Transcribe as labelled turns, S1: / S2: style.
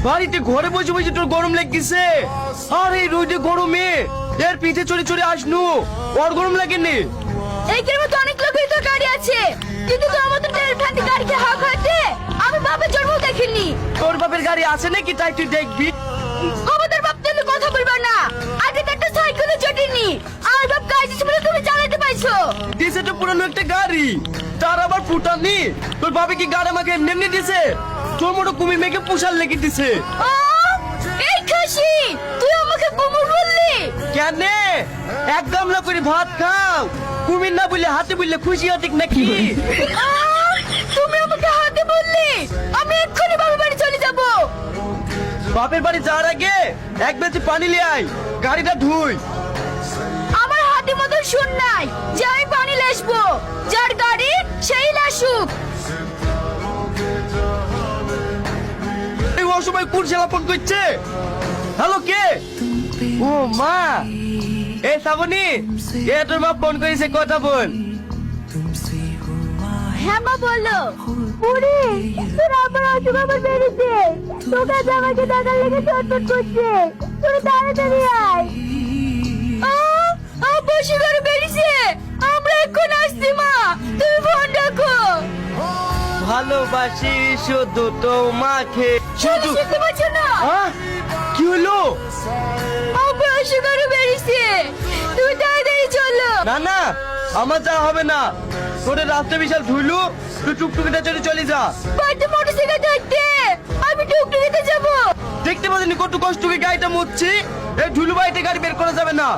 S1: বাড়িতে ঘরে বসে বসে তোর গরম লাগছে। আর এই রোদে গরমে এর পিঠে চড়ে চড়ে আসনু, ওর গরম লাগেনি?
S2: এই গ্রামে তো অনেক লোকই তো গাড়ি আছে, কিন্তু তো আমাদের তেল ঠান্ডা গাড়ি কে হাওয়া খাইতে আমি বাপের জন্ম দেখিনি।
S1: তোর বাপের গাড়ি আছে নাকি তাই তুই দেখবি?
S2: আমাদের বাপ তুমি কথা বলবা না, আগে তো একটা সাইকেলে চটিনি আর বাপ গাড়ি বলে তুমি চালাতে পাইছো।
S1: দিছে তো পুরানো একটা গাড়ি, তার আবার ফুটানি। তোর বাবা কি গাড়ি আমাকে এমনি দিছে? তোর মতো কুমির মেয়েকে পোষার লেগে দিছে।
S2: এই খাসি তুই আমাকে কুমির বললি
S1: কেন? এক গামলা করে ভাত খাও, কুমির না বললে হাতে বললে খুশি হতিক নাকি?
S2: তুমি আমাকে হাতে বললি, আমি এক্ষুনি বাবার বাড়ি চলে যাব।
S1: বাপের বাড়ি যাওয়ার আগে এক বেশি পানি লিয়ে আয়, গাড়িটা ধুই।
S2: আমার হাতে মতো শুন নাই যে আমি পানি লেসবো, যার গাড়ি সেই লাসুক।
S1: এই অসময় কোন ছেলে ফোন করছে? হ্যালো, কে? ও মা, এ শ্রাবণী, এ তোর মা ফোন করেছে, কথা বল।
S2: হ্যাঁ মা বলো। ওরে তোর আবার অসুখ আবার বেড়েছে, তোকে আজ আমাকে টাকা লেগে ছটফট করছে, তোর তাড়াতাড়ি আয়। বসে ঘরে বেরিয়েছে, আমরা এখন আসছি মা, তুমি ফোন রাখো।
S1: ভালোবাসি শুধু তোমাকে, শুধু।
S2: শুনতে পাচ্ছ না?
S1: কি হলো?
S2: বসে ঘরে বেরিয়েছে, তুমি তাড়াতাড়ি চলো।
S1: না না, আমার যা হবে না। তোদের রাস্তা বিশাল ধুইলু, তুই টুকটুকিটা চলে চলে যা।
S2: বাড়িতে মোটরসাইকেল থাকতে আমি টুকটুকিতে যাবো।
S1: দেখতে পাচ্ছি কত কষ্ট করে গাড়িটা মুছছি, এই ধুলু বাড়িতে গাড়ি বের করা যাবে না।